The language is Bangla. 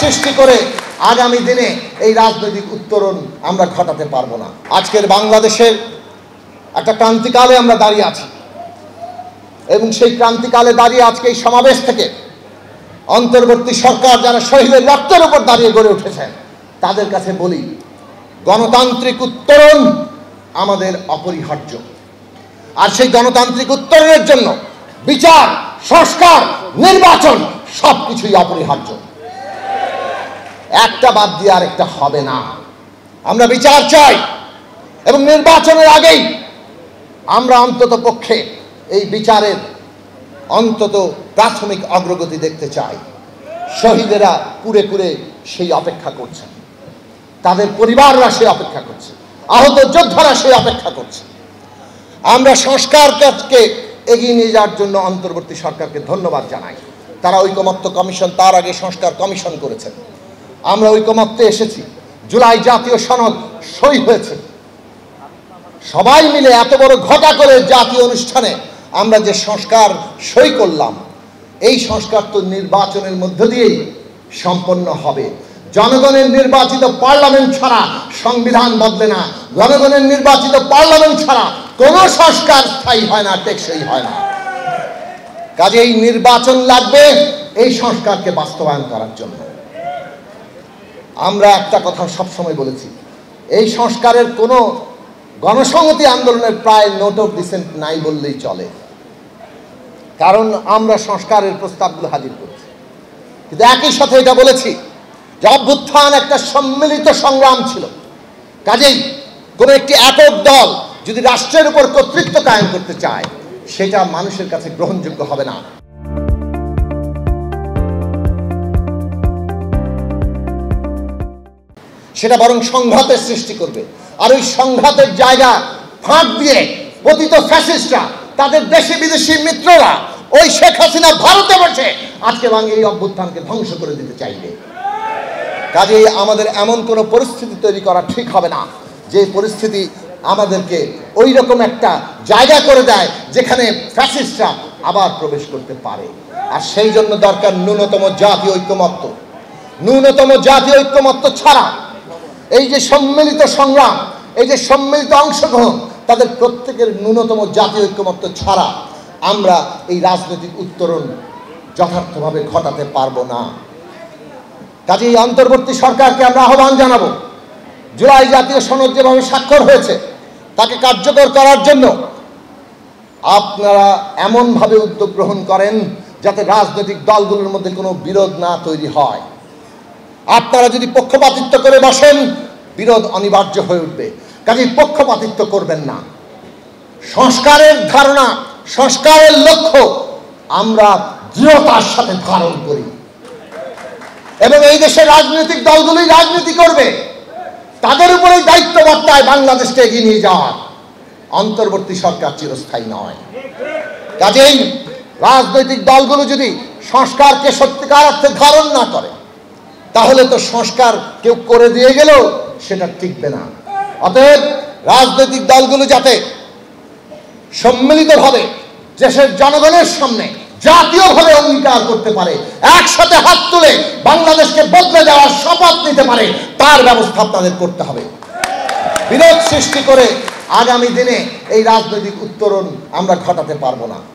সৃষ্টি করে আগামী দিনে এই রাজনৈতিক উত্তরণ আমরা ঘটাতে পারবো না। আজকের বাংলাদেশের একটা ক্রান্তিকালে আমরা দাঁড়িয়ে আছি এবং সেই ক্রান্তিকালে দাঁড়িয়ে আজকে এই সমাবেশ থেকে অন্তর্বর্তী সরকার যারা শহীদের রক্তের উপর দাঁড়িয়ে গড়ে উঠেছেন তাদের কাছে বলি, গণতান্ত্রিক উত্তরণ আমাদের অপরিহার্য। আর সেই গণতান্ত্রিক উত্তরণের জন্য বিচার, সংস্কার, নির্বাচন সবকিছুই অপরিহার্য। একটা বাদ দিয়ে আরেকটা হবে না। আমরা বিচার চাই এবং নির্বাচনের আগেই আমরা অন্তত পক্ষে এই বিচারের অন্তত প্রাথমিক অগ্রগতি দেখতে চাই। শহীদেরা কুরে কুরে সেই অপেক্ষা করছেন, তাদের পরিবাররা সেই অপেক্ষা করছে, আহত যোদ্ধারা সেই অপেক্ষা করছে। আমরা সংস্কার কাজকে এগিয়ে নিয়ে যাওয়ার জন্য অন্তর্বর্তী সরকারকে ধন্যবাদ জানাই। তারা ঐকমত্য কমিশন, তার আগে সংস্কার কমিশন করেছেন। আমরা ঐকমত্যে এসেছি। জুলাই জাতীয় সনদ সই হয়েছে। সবাই মিলে এত বড় ঘটা করে জাতীয় অনুষ্ঠানে আমরা যে সংস্কার সই করলাম, এই সংস্কার তো নির্বাচনের মধ্য দিয়েই সম্পন্ন হবে। জনগণের নির্বাচিত পার্লামেন্ট ছাড়া সংবিধান বদলে না। জনগণের নির্বাচিত পার্লামেন্ট ছাড়া কোনো সংস্কার স্থায়ী হয় না, টেকসই হয় না। কাজেই নির্বাচন লাগবে এই সংস্কারকে বাস্তবায়ন করার জন্য। আমরা একটা কথা সবসময় বলেছি, এই সংস্কারের কোনো গণসংহতি আন্দোলনের প্রায় নোট অফ ডিসেন্ট নাই বললেই চলে, কারণ আমরা সংস্কারের প্রস্তাবগুলো হাজির করেছি। কিন্তু একই সাথে এটা বলেছি যে অভ্যুত্থান একটা সম্মিলিত সংগ্রাম ছিল। কাজেই কোনো একটি একক দল যদি রাষ্ট্রের উপর কর্তৃত্ব কায়েম করতে চায়, সেটা মানুষের কাছে গ্রহণযোগ্য হবে না। সেটা বরং সংঘাতের সৃষ্টি করবে। আর ওই সংঘাতের জায়গা ফাঁক দিয়ে পতিত ফ্যাসিস্টরা, তাদের দেশি বিদেশি মিত্ররা, ওই শেখ হাসিনা ভারতে বসে আজকে এই অভ্যুত্থানকে ধ্বংস করে দিতে চাইবে। কাজেই আমাদের এমন কোনো পরিস্থিতি তৈরি করা ঠিক হবে না যে পরিস্থিতি আমাদেরকে ওই রকম একটা জায়গা করে দেয় যেখানে ফ্যাসিস্টরা আবার প্রবেশ করতে পারে। আর সেই জন্য দরকার ন্যূনতম জাতীয় ঐক্যমত্য। ন্যূনতম জাতীয় ঐক্যমত্য ছাড়া এই যে সম্মিলিত সংগ্রাম, এই যে সম্মিলিত অংশগ্রহণ, তাদের প্রত্যেকের ন্যূনতম জাতীয় ঐক্যমত্য ছাড়া আমরা এই রাজনৈতিক উত্তরণ যথার্থভাবে ঘটাতে পারবো না। কাজেই অন্তর্বর্তী সরকারকে আমরা আহ্বান জানাবো, জুলাই জাতীয় সনদ যেভাবে স্বাক্ষর হয়েছে তাকে কার্যকর করার জন্য আপনারা এমনভাবে উদ্যোগ গ্রহণ করেন যাতে রাজনৈতিক দলগুলোর মধ্যে কোনো বিরোধ না তৈরি হয়। আপনারা যদি পক্ষপাতিত্ব করে বসেন, বিরোধ অনিবার্য হয়ে উঠবে। কাজেই পক্ষপাতিত্ব করবেন না। সংস্কারের ধারণা, সংস্কারের লক্ষ্য আমরা দৃঢ়তার সাথে ধারণ করি এবং এই দেশের রাজনৈতিক দলগুলোই রাজনীতি করবে। তাদের উপরেই দায়িত্ব বর্তায় বাংলাদেশকে এগিয়ে নিয়ে যাওয়ার। অন্তর্বর্তী সরকার চিরস্থায়ী নয়। কাজেই রাজনৈতিক দলগুলো যদি সংস্কারকে সত্যিকার অর্থে ধারণ না করে, তাহলে তো সংস্কার কেউ করে দিয়ে গেলেও সেটা টিকবে না। অতএব রাজনৈতিক দলগুলো যাতে সম্মিলিতভাবে দেশের জনগণের সামনে জাতীয়ভাবে অঙ্গীকার করতে পারে, একসাথে হাত তুলে বাংলাদেশকে বদলে দেওয়ার শপথ নিতে পারে, তার ব্যবস্থা আপনাদের করতে হবে। বিরোধ সৃষ্টি করে আগামী দিনে এই রাজনৈতিক উত্তরণ আমরা ঘটাতে পারবো না।